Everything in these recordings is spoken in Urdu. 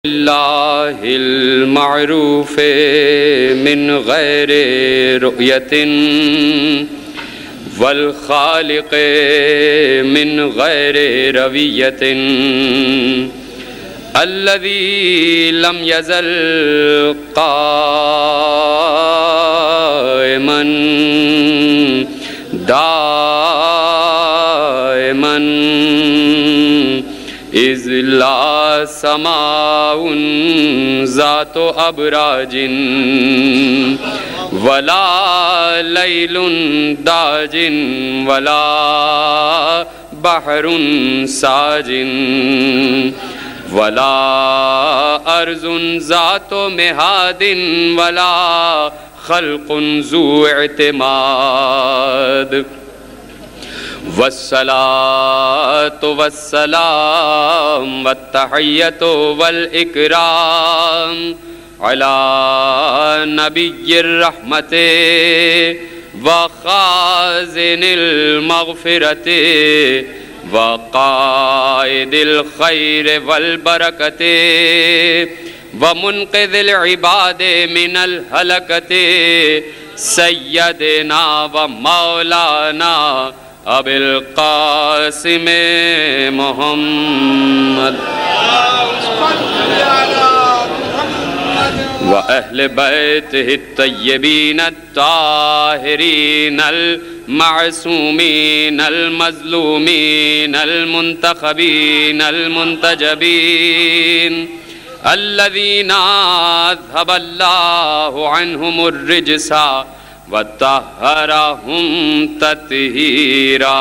اللہ المعروف من غیر رؤیت والخالق من غیر رویت الذی لم یزل قائما دائما اذ لا سماء ذات ابراج ولا لیل داج ولا بحر ساج ولا ارض ذات مہاد ولا خلق ذو اعتماد والصلاة والسلام والتحیۃ والاکرام علی نبی الرحمت وخازن المغفرت وقائد الخیر والبرکت ومنقذ العباد من الہلکت سیدنا و مولانا ابی القاسم محمد وأہل بیتہ الطیبین الطاہرین المعصومین المظلومین المنتخبین المنتجبین الذین اذھب اللہ عنہم الرجس وَطَهَّرَهُمْ تَطْهِيرًا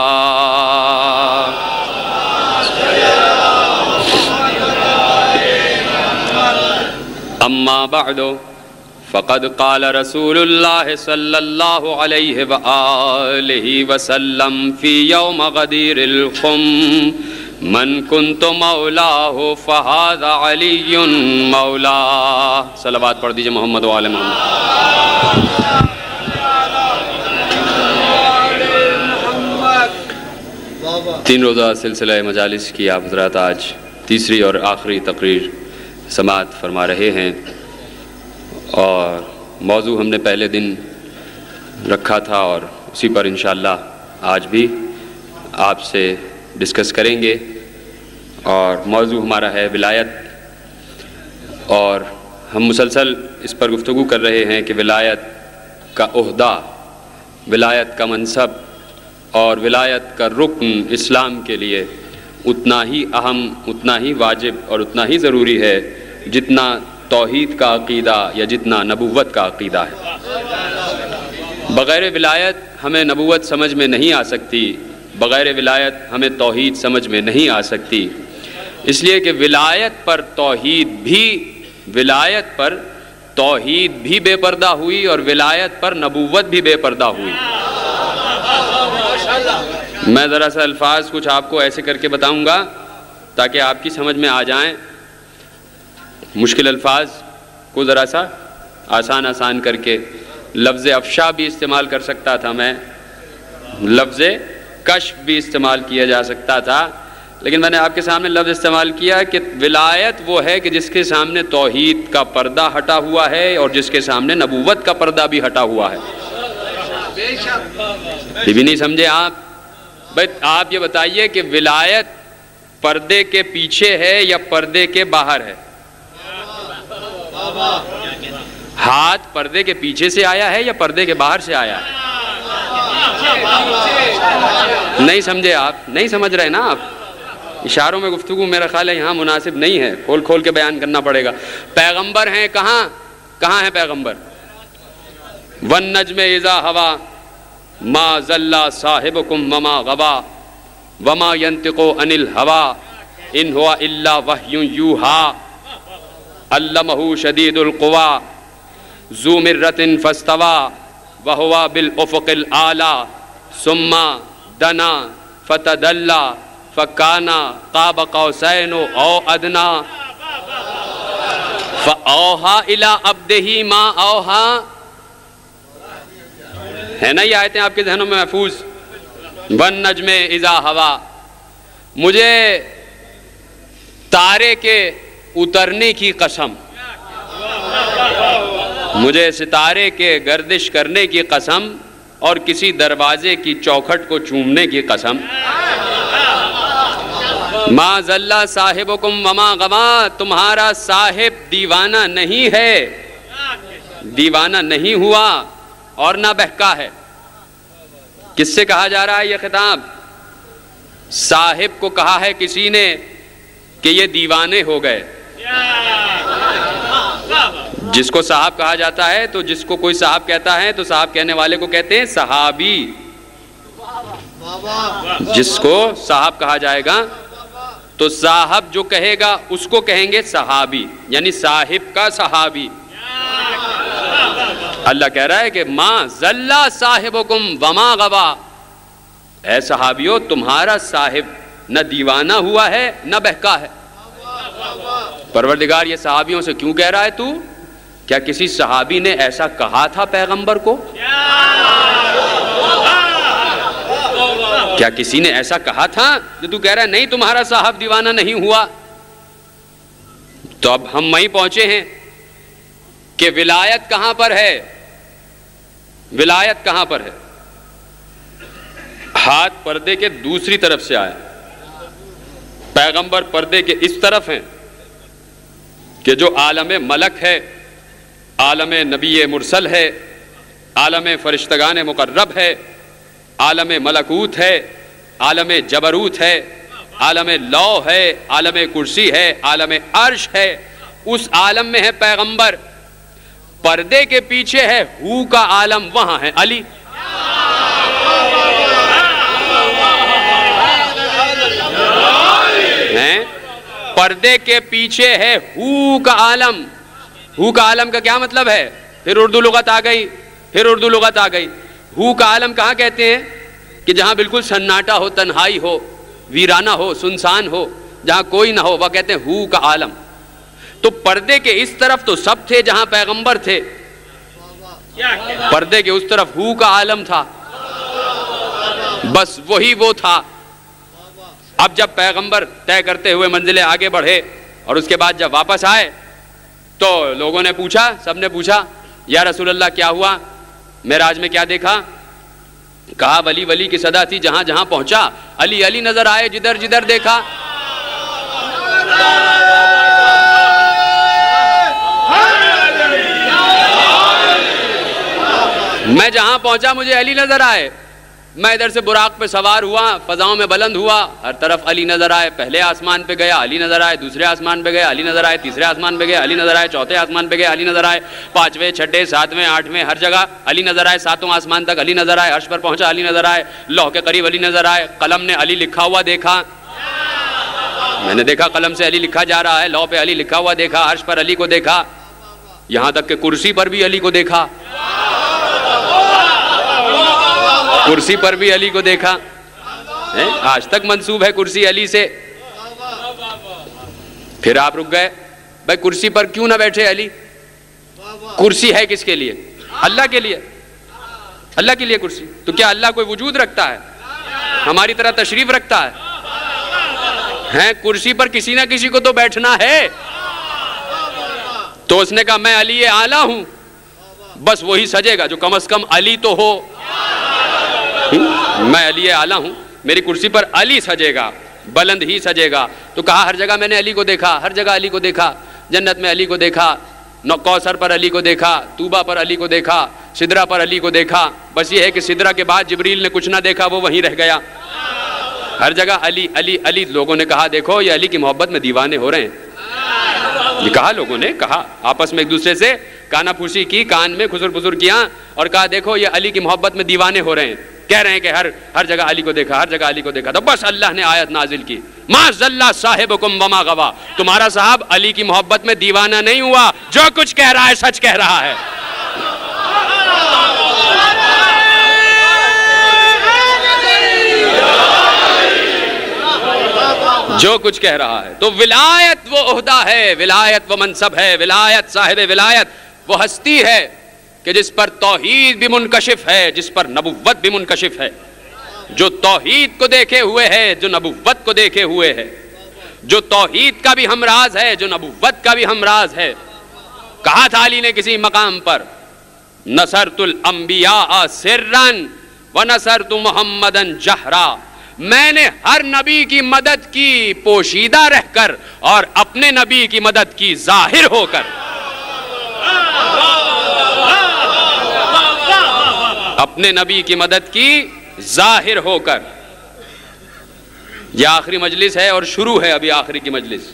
اما بعد فقد قال رسول اللہ صلی اللہ علیہ وآلہ وسلم فی یوم غدیر الخم من کنت مولاہ فہذا علی مولاہ. صلوات پڑھ دیجئے محمد و آل محمد. تین روزہ سلسلہ مجالس کی آپ حضرات آج تیسری اور آخری تقریر سماعت فرما رہے ہیں، اور موضوع ہم نے پہلے دن رکھا تھا اور اسی پر انشاءاللہ آج بھی آپ سے ڈسکس کریں گے. اور موضوع ہمارا ہے ولایت، اور ہم مسلسل اس پر گفتگو کر رہے ہیں کہ ولایت کا عہدہ، ولایت کا منصب اور ولایت کا رکن اسلام کے لیے اتنا ہی اہم، اتنا ہی واجب اور اتنا ہی ضروری ہے جتنا توحید کا عقیدہ یا جتنا نبوت کا عقیدہ ہے. بغیر ولایت ہمیں نبوت سمجھ میں نہیں آ سکتی، بغیر ولایت ہمیں توحید سمجھ میں نہیں آ سکتی، اس لیے کہ ولایت پر توحید بھی بے پردہ ہوئی اور ولایت پر نبوت بھی بے پردہ ہوئی. میں ذرا سا الفاظ کچھ آپ کو ایسے کر کے بتاؤں گا تاکہ آپ کی سمجھ میں آ جائیں. مشکل الفاظ کو ذرا سا آسان کر کے، لفظ افشا بھی استعمال کر سکتا تھا میں، لفظ کشف بھی استعمال کیا جا سکتا تھا، لیکن میں نے آپ کے سامنے لفظ استعمال کیا کہ ولایت وہ ہے کہ جس کے سامنے توحید کا پردہ ہٹا ہوا ہے اور جس کے سامنے نبوت کا پردہ بھی ہٹا ہوا ہے. یہ بھی نہیں سمجھے آپ؟ بھائی آپ یہ بتائیے کہ ولایت پردے کے پیچھے ہے یا پردے کے باہر ہے؟ ہاتھ پردے کے پیچھے سے آیا ہے یا پردے کے باہر سے آیا ہے؟ نہیں سمجھے آپ؟ نہیں سمجھ رہے نا آپ؟ اشاروں میں گفتگو میرا خیال ہے یہاں مناسب نہیں ہے، کھول کے بیان کرنا پڑے گا. پیغمبر ہیں کہاں ہیں پیغمبر؟ وَالنَّجْمِ إِذَا هَوَى مَا ضَلَّ صَاحِبُكُمْ وَمَا غَوَى وَمَا يَنْطِقُ عَنِ الْهَوَى إِنْ هُوَ إِلَّا وَحْيٌ يُوحَى عَلَّمَهُ شَدِيدُ الْقُوَى ذُو مِرَّةٍ فَاسْتَوَى وَهُوَ بِالْأُفُقِ الْأَعْلَى ثُمَّ دَنَا فَتَدَلَّى فَكَانَ قَابَ قَوْسَيْنِ أَوْ أَدْنَى فَأَوْحَى إِلَىٰ عَبْدِهِ مَا أَوْحَى. ہے نا یہ آیتیں آپ کے ذہنوں میں محفوظ؟ وَالنَّجْمِ إِذَا هَوَى. مجھے تارے کے اترنے کی قسم، مجھے ستارے کے گردش کرنے کی قسم، اور کسی دروازے کی چوکھٹ کو چومنے کی قسم۔ ما ضل صاحبکم وما غوا، تمہارا صاحب دیوانہ نہیں ہے، دیوانہ نہیں ہوا اور نہ بہکا ہے۔ کس سے کہا جا رہا ہے یہ خطاب؟ صاحب کو کہا ہے کسی نے کہ یہ دیوانے ہو گئے۔ جس کو صاحب کہا جاتا ہے تو جس کو کوئی صاحب کہتا ہے تو صاحب کہنے والے کو کہتے ہیں صحابی۔ جس کو صاحب کہا جائے گا تو صاحب جو کہے گا اس کو کہیں گے صحابی، یعنی صاحب کا صحابی۔ اللہ کہہ رہا ہے کہ ما ضل صاحبکم وما غوا، اے صحابیو تمہارا صاحب نہ دیوانہ ہوا ہے نہ بہکا ہے۔ پروردگار یہ صحابیوں سے کیوں کہہ رہا ہے تو؟ کیا کسی صحابی نے ایسا کہا تھا پیغمبر کو؟ کیا کسی نے ایسا کہا تھا جو تو کہہ رہا ہے نہیں تمہارا صاحب دیوانہ نہیں ہوا؟ تو اب ہم وہیں پہنچے ہیں کہ ولایت کہاں پر ہے؟ ولایت کہاں پر ہے؟ ہاتھ پردے کے دوسری طرف سے آیا، پیغمبر پردے کے اس طرف ہیں کہ جو عالم ملک ہے، عالم نبی مرسل ہے، عالم فرشتگان مقرب ہے، عالم ملکوت ہے، عالم جبروت ہے، عالم لوح ہے، عالم کرسی ہے، عالم عرش ہے، اس عالم میں ہے پیغمبر۔ پردے کے پیچھے ہے ہو کا عالم، وہاں ہے علی۔ پردے کے پیچھے ہے ہو کا عالم۔ ہو کا عالم کا کیا مطلب ہے؟ پھر اردو لغت آ گئی، پھر اردو لغت آ گئی۔ ہو کا عالم کہاں کہتے ہیں؟ کہ جہاں بالکل سناٹا ہو، تنہائی ہو، ویرانہ ہو، سنسان ہو، جہاں کوئی نہ ہو، وہ کہتے ہیں ہو کا عالم۔ تو پردے کے اس طرف تو سب تھے جہاں پیغمبر تھے، پردے کے اس طرف ہو کا عالم تھا، بس وہی وہ تھا۔ اب جب پیغمبر طے کرتے ہوئے منزلیں آگے بڑھے اور اس کے بعد جب واپس آئے تو لوگوں نے پوچھا، سب نے پوچھا یا رسول اللہ کیا ہوا؟ معراج میں کیا دیکھا؟ کہا ولی ولی کی صدا تھی، جہاں جہاں پہنچا علی علی نظر آئے، جدھر جدھر دیکھا۔ میں جہاں پہنچا مجھے علی نظر آئے، میں ادھر سے براق پہ سوار ہوا، فضاؤں میں بلند ہوا، ہر طرف علی نظر آئے۔ پہلے آسمان پہ گیا علی نظر آئے، دوسرے آسمان پہ گیا علی نظر آئے، تیسرے آسمان پہ گیا علی نظر آئے، چوتھے آسمان پہ گیا علی نظر آئے، پانچویں، چھٹے، ساتویں، آٹھویں، ہر جگہ علی نظر آئے، ساتوں آسمان تک علی نظر آئے، عرش پر پہنچا علی نظر آئے، لوح کے قریب علی نظر آئے، قلم نے علی لکھا ہوا دیکھا، میں نے دیکھا قلم سے علی لکھا جا رہا ہے، لوح پہ علی لکھا ہوا دیکھا، عرش پر علی کو دیکھا، یہاں تک کہ کرسی پر بھی علی کو دیکھا، کرسی پر بھی علی کو دیکھا، آج تک منسوب ہے کرسی علی سے۔ پھر آپ رک گئے، بھائی کرسی پر کیوں نہ بیٹھے علی؟ کرسی ہے کس کے لیے؟ اللہ کے لیے، اللہ کے لیے کرسی۔ تو کیا اللہ کوئی وجود رکھتا ہے؟ ہماری طرح تشریف رکھتا ہے؟ کرسی پر کسی نہ کسی کو تو بیٹھنا ہے۔ تو اس نے کہا میں علی اعلیٰ ہوں، بس وہی سجے گا جو کم از کم علی تو ہو۔ میں علی اعلیٰ ہوں، میری کرسی پر علی سجے گا، بلند ہی سجے گا۔ تو کہا ہر جگہ میں نے علی کو دیکھا، ہر جگہ علی کو دیکھا، جنت میں علی کو دیکھا، کوثر پر علی کو دیکھا، طوبہ پر علی کو دیکھا، سدرہ پر علی کو دیکھا۔ بس یہ ہے کہ سدرہ کے بعد جبریل نے کچھ نہ دیکھا، وہ وہیں رہ گیا۔ ہر جگہ علی علی علی۔ لوگوں نے کہا دیکھو یہ علی کی محبت میں دیوانے ہو رہے ہیں۔ یہ کہا لوگوں نے، کہا آپس میں ایک دوسرے سے کانا پھوسی کی، کان میں خسر پھسر کیا اور کہا دیکھو یہ علی کی محبت میں دیوانے ہو رہے ہیں، کہہ رہے ہیں کہ ہر جگہ علی کو دیکھا، ہر جگہ علی کو دیکھا۔ تو بس اللہ نے آیت نازل کی، ما ضل صاحبکم وما غوا، تمہارا صاحب علی کی محبت میں دیوانہ نہیں ہوا، جو کچھ کہہ رہا ہے سچ کہہ رہا ہے۔ جو کچھ کہہ رہا ہے۔ تو ولایت وہ عہدہ ہے، ولایت وہ منصب ہے، ولایت صاحب ولایت وہ ہستی ہے کہ جس پر توحید بھی منکشف ہے، جس پر نبوت بھی منکشف ہے، جو توحید کو دیکھے ہوئے ہے، جو نبوت کو دیکھے ہوئے ہے، جو توحید کا بھی ہمراز ہے، جو نبوت کا بھی ہمراز ہے. کہا تھا علی نے کسی مقام پر نصرت الانبیاء سرا ونصرت محمدا جہرا، میں نے ہر نبی کی مدد کی پوشیدہ رہ کر اور اپنے نبی کی مدد کی ظاہر ہو کر. اپنے نبی کی مدد کی ظاہر ہو کر. یہ آخری مجلس ہے اور شروع ہے ابھی آخری کی مجلس.